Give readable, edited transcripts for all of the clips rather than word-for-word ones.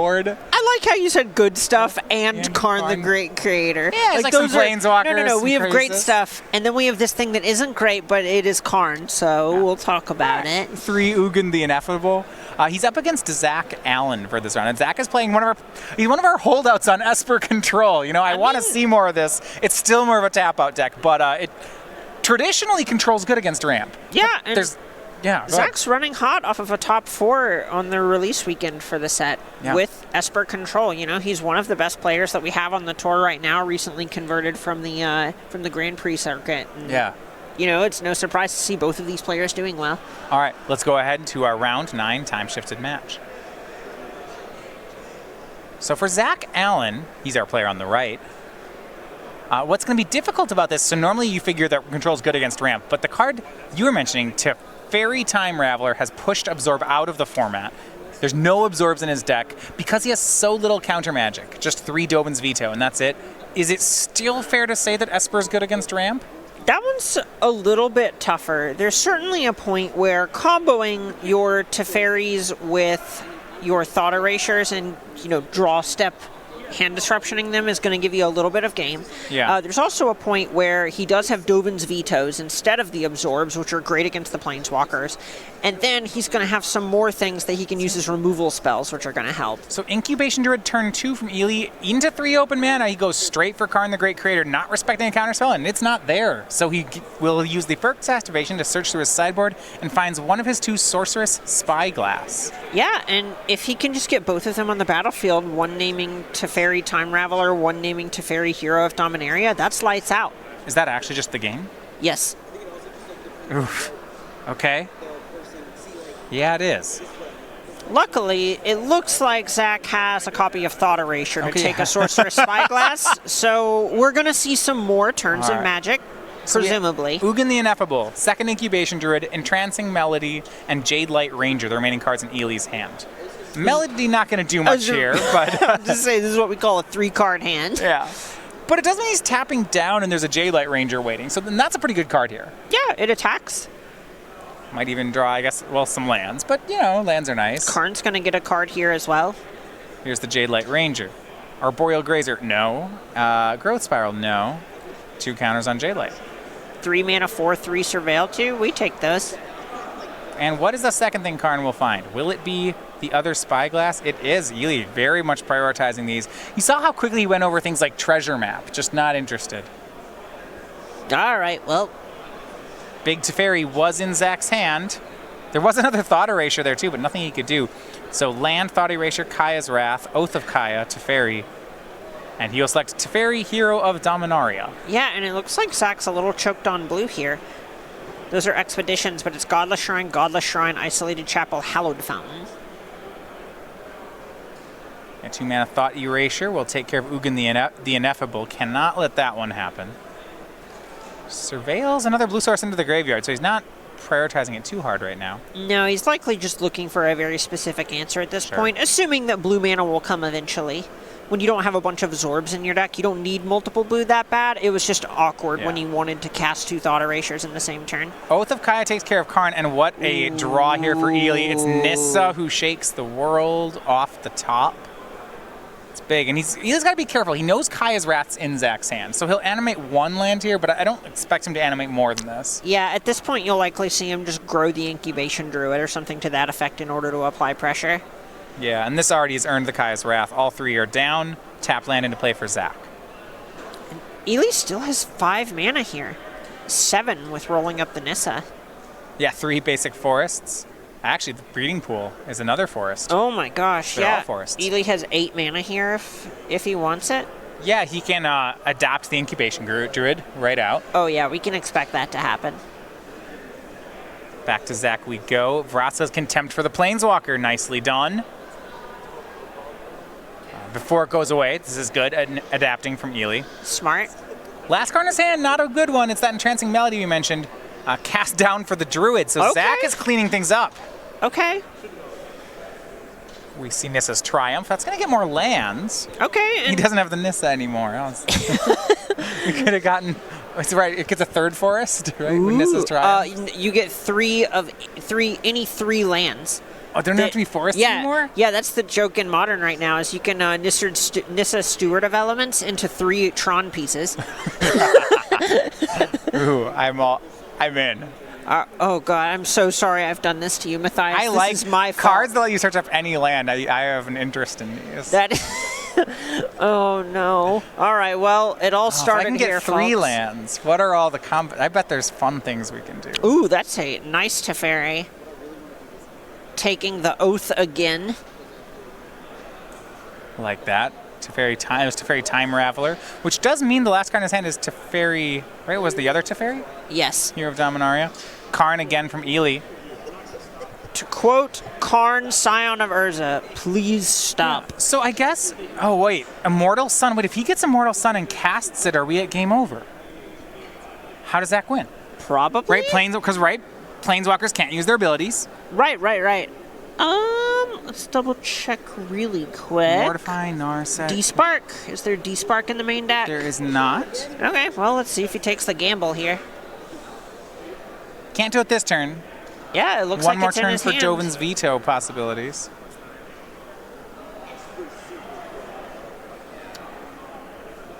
board. I like how you said good stuff and Karn the Great Creator. Yeah, it's like some Planeswalkers. No. We have great Crisis. stuff, and then we have this thing that isn't great, but it is Karn, so we'll talk about it. 3 Ugin the Ineffable. He's up against Zach Allen for this round, and Zach is playing one of our holdouts on Esper Control. You know, I want to see more of this. It's still more of a tap-out deck, but it traditionally controls good against ramp. Yeah, and Zach's running hot off of a top 4 on the release weekend for the set with Esper Control. You know, he's one of the best players that we have on the tour right now, recently converted from the Grand Prix circuit. And, you know, it's no surprise to see both of these players doing well. All right, let's go ahead to our round 9 time-shifted match. So for Zach Allen, he's our player on the right. What's going to be difficult about this, so normally you figure that control's good against ramp, but the card you were mentioning, Teferi Time Raveler, has pushed Absorb out of the format. There's no Absorbs in his deck because he has so little counter magic, just 3 Dovin's Veto, and that's it. Is it still fair to say that Esper's good against ramp? That one's a little bit tougher. There's certainly a point where comboing your Teferis with your Thought Erasures and, you know, draw step hand disruptioning them is going to give you a little bit of game. Yeah. There's also a point where he does have Dovin's Vetoes instead of the Absorbs, which are great against the Planeswalkers. And then he's going to have some more things that he can use as removal spells, which are going to help. So Incubation Druid turn 2 from Ely into 3 open mana. He goes straight for Karn the Great Creator, not respecting a counterspell, and it's not there. So he will use the first activation to search through his sideboard and finds one of his 2 Sorceress Spyglass. Yeah, and if he can just get both of them on the battlefield, one naming Teferi Time Raveler, one naming Teferi Hero of Dominaria, that's lights out. Is that actually just the game? Yes. Oof. Okay. Yeah, it is. Luckily, it looks like Zach has a copy of Thought Erasure to take a Sorceress Spyglass, so we're going to see some more turns in Magic, presumably. Ugin the Ineffable, second Incubation Druid, Entrancing Melody, and Jade Light Ranger, the remaining cards in Ely's hand. Melody not going to do much here, but... Just say this is what we call a 3-card hand. Yeah. But it does mean he's tapping down and there's a Jade Light Ranger waiting, so then that's a pretty good card here. Yeah, it attacks. Might even draw, I guess, well, some lands, but, you know, lands are nice. Karn's going to get a card here as well. Here's the Jade Light Ranger. Arboreal Grazer, no. Growth Spiral, no. 2 counters on Jade Light. 3 mana, 4/3 Surveil 2. We take those. And what is the second thing Karn will find? Will it be the other Spyglass? It is. Ely very much prioritizing these. You saw how quickly he went over things like Treasure Map. Just not interested. All right, well. Big Teferi was in Zach's hand. There was another Thought Erasure there too, but nothing he could do. So land, Thought Erasure, Kaya's Wrath, Oath of Kaya, Teferi. And he'll select Teferi, Hero of Dominaria. Yeah, and it looks like Zach's a little choked on blue here. Those are expeditions, but it's Godless Shrine, Isolated Chapel, Hallowed Fountain. And 2 mana Thought Erasure will take care of Ugin the Ineffable. Cannot let that one happen. Surveils another blue source into the graveyard, so he's not prioritizing it too hard right now. No, he's likely just looking for a very specific answer at this point, assuming that blue mana will come eventually. When you don't have a bunch of Absorbs in your deck, you don't need multiple blue that bad. It was just awkward when he wanted to cast 2 Thought Erasures in the same turn. Oath of Kaya takes care of Karn, and what a draw here for Ely. It's Nissa who shakes the world off the top. It's big, and he's got to be careful. He knows Kaya's Wrath's in Zach's hand, so he'll animate 1 land here, but I don't expect him to animate more than this. Yeah, at this point, you'll likely see him just grow the Incubation Druid or something to that effect in order to apply pressure. Yeah, and this already has earned the Kaya's Wrath. All 3 are down. Tap land into play for Zach. And Ely still has 5 mana here. 7 with rolling up the Nissa. Yeah, 3 basic forests. Actually, the Breeding Pool is another forest. Oh my gosh, They're all forests. Ely has 8 mana here if he wants it. Yeah, he can adapt the Incubation Druid right out. Oh yeah, we can expect that to happen. Back to Zach we go. Vrasa's Contempt for the Planeswalker. Nicely done. Before it goes away, this is good, adapting from Ely. Smart. Last card in his hand, not a good one. It's that Entrancing Melody we mentioned. Cast down for the Druid, so Zach is cleaning things up. Okay. We see Nissa's Triumph. That's going to get more lands. Okay. He doesn't have the Nissa anymore. We could have gotten... It's right. It gets a 3rd forest, right? With Nissa's Triumph. You get 3 of any 3 lands. Oh, they don't have to be forests anymore? Yeah, that's the joke in Modern right now, is you can Nissa Steward of elements into 3 Tron pieces. Ooh, I'm in. Oh god, I'm so sorry I've done this to you, Matthias. I like this is my cards fault. that let you search up any land. I have an interest in these. Oh no. All right, well, it all started I can here, get 3 folks. lands. What are all the I bet there's fun things we can do. Ooh, that's a nice Teferi. Taking the oath again. Like that. Teferi Time. It was Teferi Time Raveler, which does mean the last card in his hand is Teferi. Right? Was the other Teferi? Yes. Hero of Dominaria. Karn again from Ely. To quote Karn, Scion of Urza, please stop. Yeah. So I guess. Oh wait, Immortal Sun. Wait, if he gets Immortal Sun and casts it, are we at game over? How does Zach win? Probably. Right, because Planeswalkers can't use their abilities. Right. Let's double check really quick. Mortify, Narset. D-Spark. Is there D-Spark in the main deck? There is not. Okay, well, let's see if he takes the gamble here. Can't do it this turn. Yeah, it looks One like more it's in turn his for hand. Dovin's veto possibilities.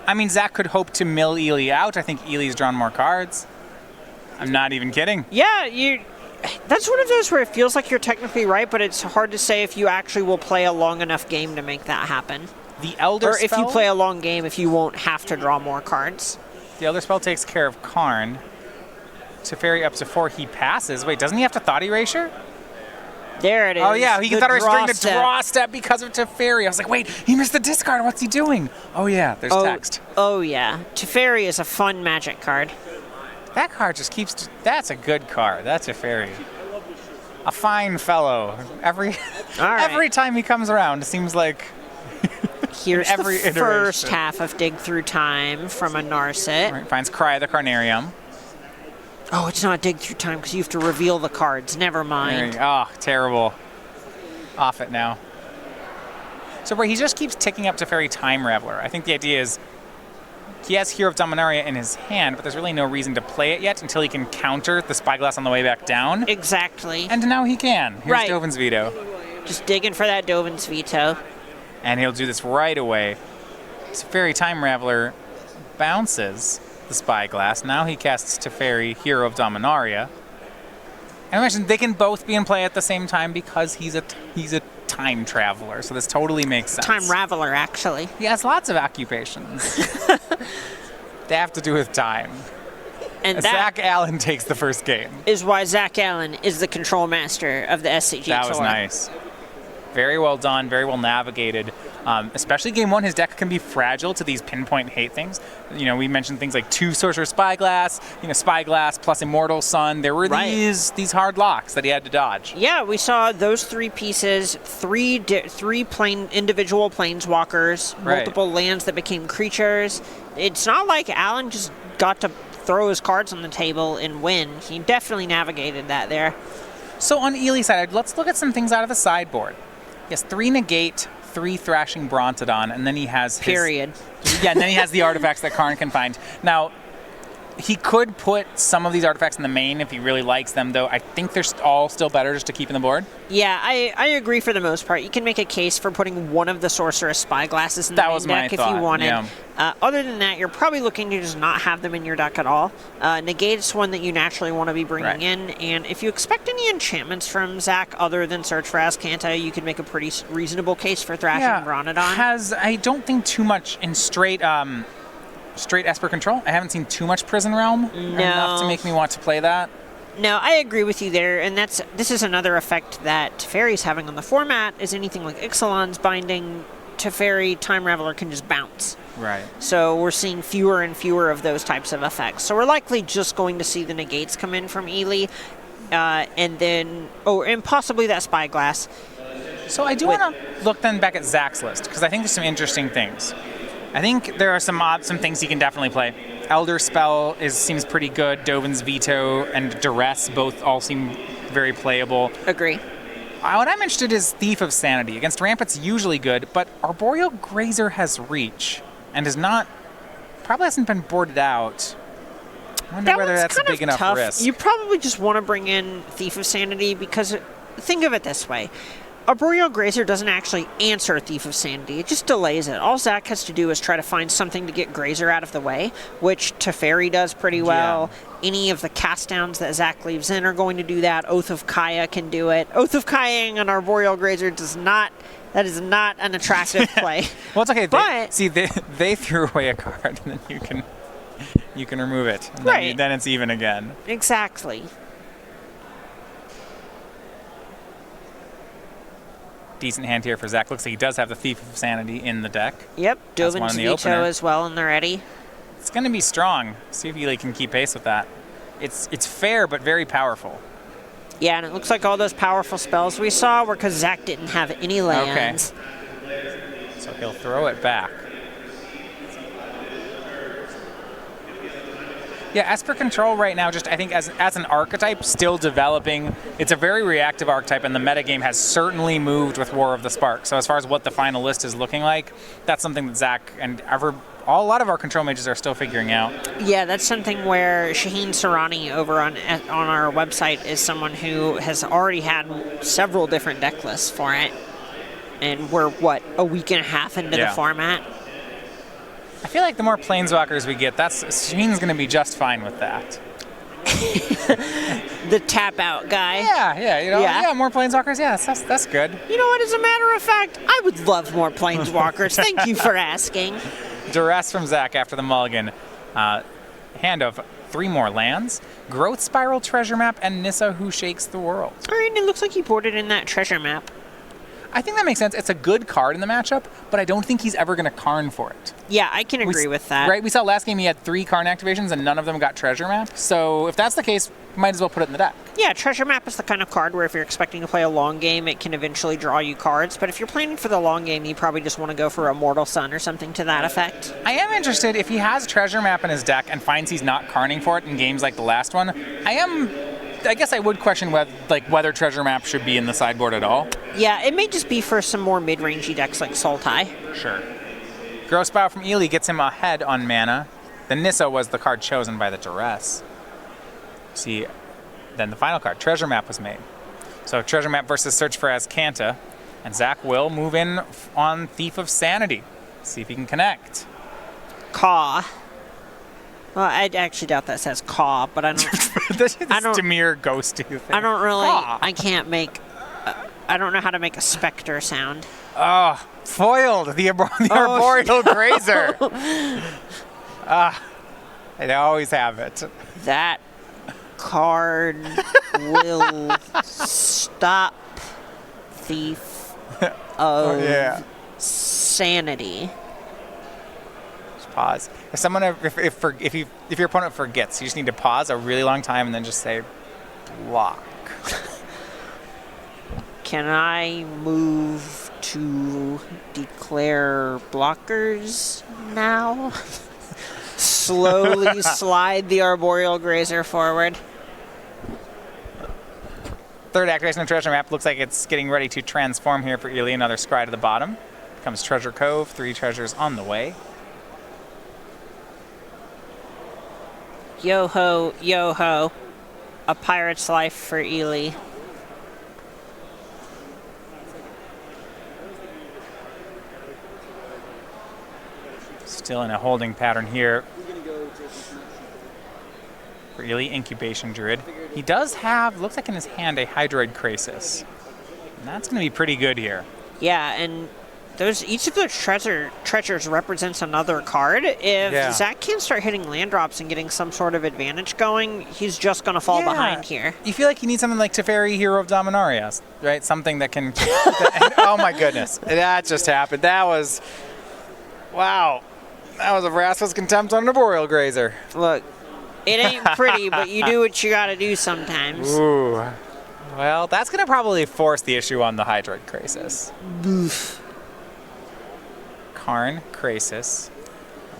I mean, Zach could hope to mill Ely out. I think Ely's drawn more cards. I'm not even kidding. Yeah, that's one of those where it feels like you're technically right, but it's hard to say if you actually will play a long enough game to make that happen. The Elder Spell? Or if you Spell? play a long game, if you won't have to draw more cards. The Elder Spell takes care of Karn. Teferi up to 4, he passes. Wait, doesn't he have to Thought Erasure? There it is. Oh yeah, he can Thought Erasure during the step. draw step because of Teferi. I was like, wait, he missed the discard. What's he doing? Oh yeah, there's text. Oh yeah. Teferi is a fun Magic card. That card just keeps. That's a good card. That's Teferi. A fine fellow. Every time he comes around, it seems like. Here's every the first half of Dig Through Time from a Narset. Right, finds Cry the Carnarium. Oh, it's not Dig Through Time because you have to reveal the cards. Never mind. Oh, terrible. Off it now. So where he just keeps ticking up Teferi Time Raveler. I think the idea is he has Hero of Dominaria in his hand, but there's really no reason to play it yet until he can counter the Spyglass on the way back down. Exactly. And now he can. Here's right. Dovin's veto. Just digging for that Dovin's veto. And he'll do this right away. Teferi Time Raveler bounces the Spyglass. Now he casts Teferi, Hero of Dominaria. And I mentioned they can both be in play at the same time because he's a time traveler. So this totally makes sense. Time Raveler, actually. He has lots of occupations. They have to do with time. And Zach Allen takes the first game. Is why Zach Allen is the control master of the SCG Tour. That was nice. Very well done, very well navigated. Especially game 1, his deck can be fragile to these pinpoint hate things. You know, we mentioned things like 2 Sorcerer Spyglass, Spyglass plus Immortal Sun. There were these hard locks that he had to dodge. Yeah, we saw those 3 pieces, 3 individual planeswalkers, multiple lands that became creatures. It's not like Allen just got to throw his cards on the table and win. He definitely navigated that there. So on Ely's side, let's look at some things out of the sideboard. He has 3 Negate, 3 Thrashing Brontodon, and then he has Period. And then he has the artifacts that Karn can find. Now, he could put some of these artifacts in the main if he really likes them, though I think they're all still better just to keep in the board. Yeah, I agree for the most part. You can make a case for putting one of the Sorceress Spyglasses in the main deck if you wanted. Yeah. Other than that, you're probably looking to just not have them in your deck at all. Negate's one that you naturally want to be bringing in, and if you expect any enchantments from Zach other than Search for Azcanta, you can make a pretty reasonable case for Thrashing Brontodon. I don't think too much in straight Esper Control. I haven't seen too much Prison Realm enough to make me want to play that. No, I agree with you there, and this is another effect that Teferi's having on the format, is anything like Ixalan's Binding, Teferi, Time Raveler can just bounce. Right. So we're seeing fewer and fewer of those types of effects. So we're likely just going to see the negates come in from Ely, and possibly that Spyglass. So I do want to look then back at Zach's list, because I think there's some interesting things. I think there are some things he can definitely play. Elder Spell seems pretty good. Dovin's Veto and Duress both all seem very playable. Agree. What I'm interested in is Thief of Sanity. Against Ramp, it's usually good, but Arboreal Grazer has reach and probably hasn't been boarded out. I wonder whether that's a big enough risk. You probably just want to bring in Thief of Sanity because think of it this way. Arboreal Grazer doesn't actually answer Thief of Sanity. It just delays it. All Zach has to do is try to find something to get Grazer out of the way, which Teferi does pretty well. Yeah. Any of the cast downs that Zach leaves in are going to do that. Oath of Kaya can do it. Oath of Kayaing an Arboreal Grazer does not. That is not an attractive play. Well, it's okay. But they threw away a card, and then you can remove it. And right. Then it's even again. Exactly. Decent hand here for Zach. Looks like he does have the Thief of Sanity in the deck. Yep, Dovin's Veto as well in the ready. It's going to be strong. See if Ely can keep pace with that. It's fair, but very powerful. Yeah, and it looks like all those powerful spells we saw were because Zach didn't have any lands. Okay. So he'll throw it back. Yeah, Esper Control right now, just I think as an archetype, still developing. It's a very reactive archetype, and the metagame has certainly moved with War of the Spark. So as far as what the final list is looking like, that's something that Zach and a lot of our control mages are still figuring out. Yeah, that's something where Shaheen Sarani over on our website is someone who has already had several different deck lists for it. And we're, a week and a half into the format? I feel like the more Planeswalkers we get, Shaheen's going to be just fine with that. The tap out guy. Yeah, more Planeswalkers, that's good. You know what, as a matter of fact, I would love more Planeswalkers. Thank you for asking. Duress from Zach after the mulligan. Hand of 3 more lands, Growth Spiral Treasure Map, and Nissa Who Shakes the World. All right, and it looks like he boarded in that treasure map. I think that makes sense. It's a good card in the matchup, but I don't think he's ever going to Karn for it. Yeah, I can agree with that. Right? We saw last game he had 3 Karn activations and none of them got Treasure Map. So if that's the case, might as well put it in the deck. Yeah, Treasure Map is the kind of card where if you're expecting to play a long game, it can eventually draw you cards. But if you're planning for the long game, you probably just want to go for a Mortal Sun or something to that effect. I am interested if he has Treasure Map in his deck and finds he's not Karning for it in games like the last one. I guess I would question whether Treasure Map should be in the sideboard at all. Yeah, it may just be for some more mid-rangey decks like Sultai. Sure. Gross Bow from Ely gets him ahead on mana. The Nissa was the card chosen by the Duress. See, then the final card, Treasure Map, was made. So Treasure Map versus Search for Azcanta. And Zach will move in on Thief of Sanity. See if he can connect. Caw. Well, I actually doubt that says caw, but I don't. This demure ghosty thing. I don't really. Caw. I can't make. I don't know how to make a specter sound. Oh, foiled the Arboreal Grazer. I always have it. That card will stop Thief of Sanity. Pause. If your opponent forgets, you just need to pause a really long time and then just say block. Can I move to declare blockers now? Slowly slide the Arboreal Grazer forward. Third activation of Treasure Map looks like it's getting ready to transform here for Ely. Another scry to the bottom. Becomes Treasure Cove. 3 treasures on the way. Yo ho, yo ho. A pirate's life for Ely. Still in a holding pattern here for Ely. Incubation Druid. He does have, looks like in his hand, a Hydroid Krasis. And that's going to be pretty good here. Yeah, and each of those treasures represents another card. If Zach can't start hitting land drops and getting some sort of advantage going, he's just going to fall behind here. You feel like you need something like Teferi, Hero of Dominaria, right? Something that can... oh my goodness. That just happened. That was... Wow. That was a Vraska's Contempt on an Arboreal Grazer. Look, it ain't pretty, but you do what you got to do sometimes. Ooh. Well, that's going to probably force the issue on the Hydroid Krasis. Oof. Karn, Krasis.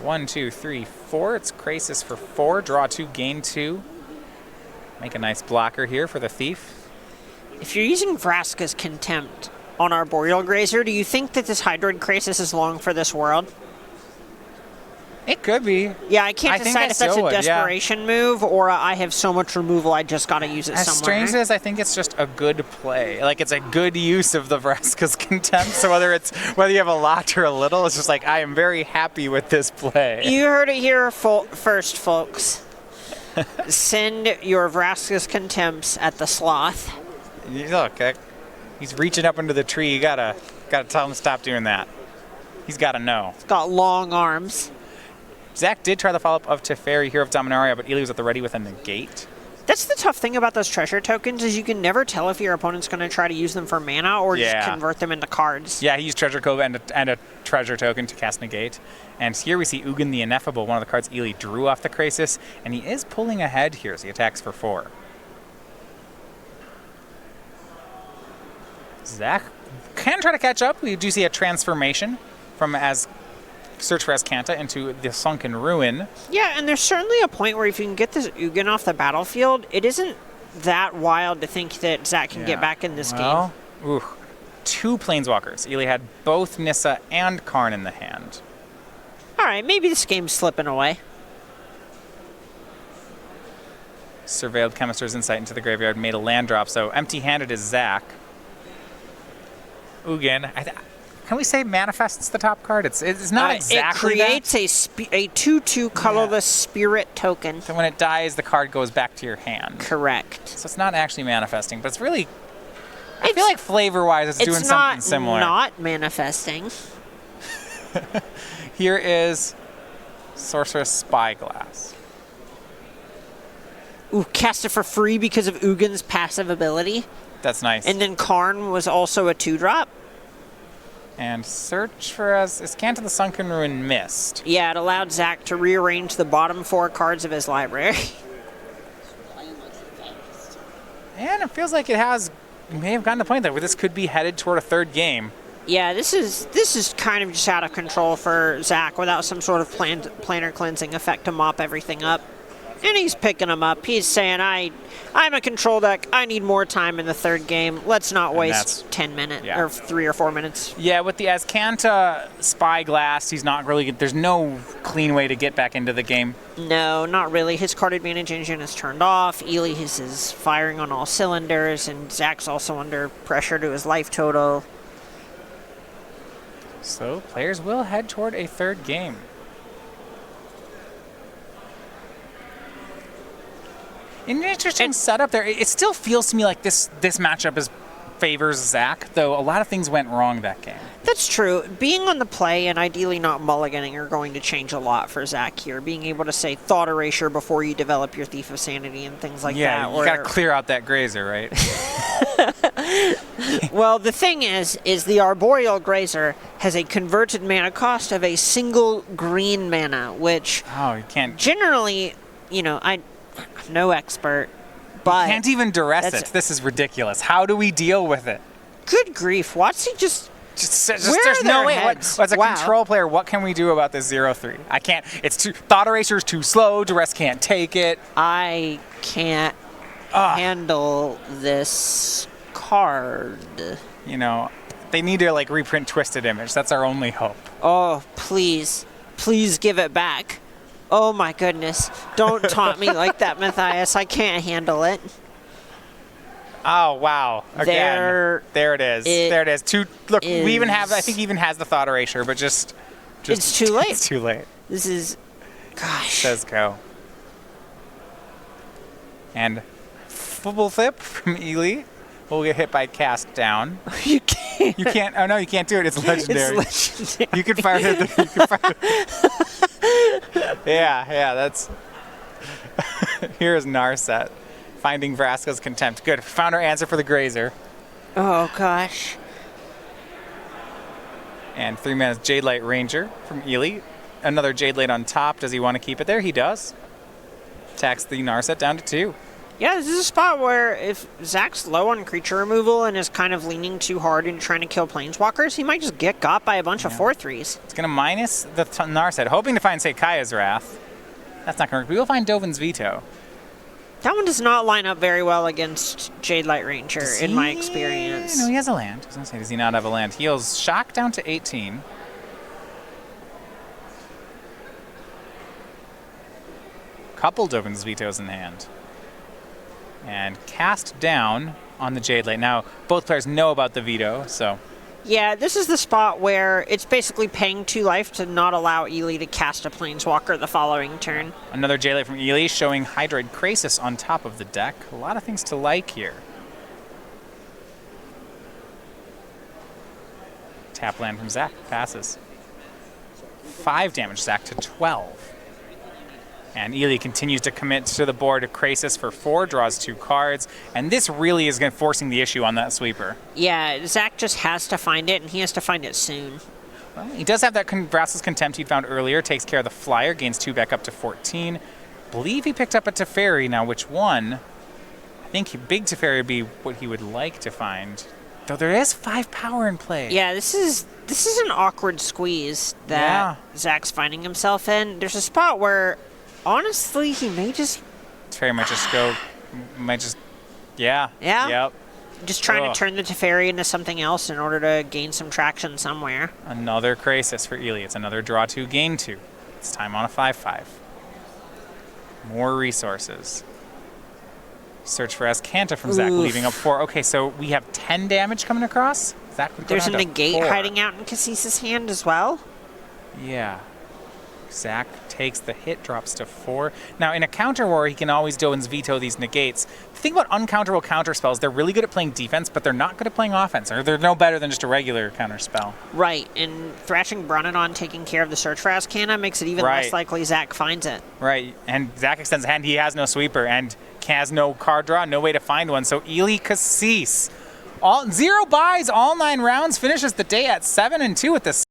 1, 2, 3, 4. It's Krasis for 4. Draw 2, gain 2. Make a nice blocker here for the Thief. If you're using Vraska's Contempt on Arboreal Grazer, do you think that this Hydroid Krasis is long for this world? It could be. Yeah, I can't think decide if that's a would, yeah. desperation move or I have so much removal I just got to use it As somewhere. strange as I think it's just a good play. Like, it's a good use of the Vraska's Contempt. So whether you have a lot or a little, it's just like, I am very happy with this play. You heard it here first, folks. Send your Vraska's Contempts at the sloth. Look, he's reaching up under the tree. You gotta tell him to stop doing that. He's got to know. It's got long arms. Zach did try the follow-up of Teferi, Hero of Dominaria, but Ely was at the ready with a negate. That's the tough thing about those treasure tokens is you can never tell if your opponent's going to try to use them for mana or just convert them into cards. Yeah, he used Treasure Cove and a treasure token to cast negate. And here we see Ugin the Ineffable, one of the cards Ely drew off the Krasis, and he is pulling ahead here as he attacks for 4. Zach can try to catch up. We do see a transformation from Search for Azcanta into the Sunken Ruin. Yeah, and there's certainly a point where if you can get this Ugin off the battlefield, it isn't that wild to think that Zach can get back in this game. Ooh, 2 Planeswalkers. Ely had both Nissa and Karn in the hand. All right, maybe this game's slipping away. Surveilled Chemister's Insight into the graveyard, made a land drop, so empty-handed is Zach. Ugin, can we say manifests the top card? It's not exactly It creates a 2/2 colorless spirit token. So when it dies, the card goes back to your hand. Correct. So it's not actually manifesting, but it's really... I feel like flavor-wise, it's doing something similar. It's not manifesting. Here is Sorceress Spyglass. Ooh, cast it for free because of Ugin's passive ability. That's nice. And then Karn was also a 2-drop. And Search for Azcanta the Sunken Ruin missed. Yeah, it allowed Zach to rearrange the bottom 4 cards of his library. And it feels like may have gotten to the point that this could be headed toward a 3rd game. Yeah, this is kind of just out of control for Zach without some sort of planar cleansing effect to mop everything up. And he's picking them up. He's saying, I'm a control deck. I need more time in the 3rd game. Let's not waste 10 minutes or 3 or 4 minutes. Yeah, with the Azcanta Spyglass, he's not really... There's no clean way to get back into the game. No, not really. His card advantage engine is turned off. Ely is firing on all cylinders, and Zach's also under pressure to his life total. So players will head toward a 3rd game. An interesting setup there. It still feels to me like this matchup favors Zach, though a lot of things went wrong that game. That's true. Being on the play and ideally not mulliganing are going to change a lot for Zach here. Being able to say Thought Erasure before you develop your Thief of Sanity and things like that. Yeah, you got to clear out that Grazer, right? Well, the thing is the Arboreal Grazer has a converted mana cost of a single green mana, which you can't. Generally, I'm no expert, but you can't even duress it. This is ridiculous. How do we deal with it? Good grief! Watsy just there's no way. As a control player, what can we do about this 0/3? I can't. Thought Eraser's too slow. Duress can't take it. I can't handle this card. They need to reprint Twisted Image. That's our only hope. Oh, please give it back. Oh my goodness. Don't taunt me like that, Matthias. I can't handle it. Oh, wow. Again. There it is. There it is. Look, we even have, I think he even has the Thought Erasure, but just it's too late. It's too late. This is, gosh. Says go. And Fubble Flip from Ely will get hit by Cast Down. You can't. You can't. Oh, no, you can't do it. It's legendary. It's legendary. You can fire it. Yeah, that's... Here's Narset. Finding Vraska's Contempt. Good. Found our answer for the Grazer. Oh, gosh. And 3 mana Jade Light Ranger from Ely. Another Jade Light on top. Does he want to keep it there? He does. Attacks the Narset down to 2. Yeah, this is a spot where if Zach's low on creature removal and is kind of leaning too hard into trying to kill planeswalkers, he might just get got by a bunch of 4/3s. It's going to minus the Narset, hoping to find, say, Kaya's Wrath. That's not going to work. We will find Dovin's Veto. That one does not line up very well against Jade Light Ranger, in my experience. No, he has a land. I was going to say, does he not have a land? Heals Shock down to 18. couple Dovin's vetoes in hand. And cast down on the Jade Late. Now, both players know about the veto, so... Yeah, this is the spot where it's basically paying 2 life to not allow Ely to cast a Planeswalker the following turn. Another Jade Late from Ely showing Hydroid Krasis on top of the deck. A lot of things to like here. Tap land from Zach, passes. 5 damage, Zach to 12. And Ely continues to commit to the board to Krasis for 4, draws 2 cards. And this really is forcing the issue on that sweeper. Yeah, Zach just has to find it, and he has to find it soon. Well, he does have that Vraska's Contempt he'd found earlier. Takes care of the flyer, gains 2 back up to 14. Believe he picked up a Teferi. Now, which one? I think Big Teferi would be what he would like to find. Though there is 5 power in play. Yeah, this is an awkward squeeze that Zach's finding himself in. There's a spot where... honestly, he may just... Teferi might just... Yeah. Yeah? Yep. Just trying to turn the Teferi into something else in order to gain some traction somewhere. Another Krasis for Ely. It's another draw 2, gain 2. It's time on a 5/5. More resources. Search for Azcanta from Zach, leaving up 4. Okay, so we have 10 damage coming across. Zach would go There's a down to negate 4. hiding out in Kassis' hand as well. Yeah. Zach takes the hit, drops to 4. Now, in a counter war, he can always Dovin's veto these negates. The thing about uncounterable counter spells, they're really good at playing defense, but they're not good at playing offense. Or they're no better than just a regular counter spell. Right, and Thrashing Bronodon taking care of the search for Azcanta makes it even less likely Zach finds it. Right, and Zach extends a hand. He has no sweeper and has no card draw, no way to find one. So Ely Kassis, 0 buys, all 9 rounds, finishes the day at 7-2 with this.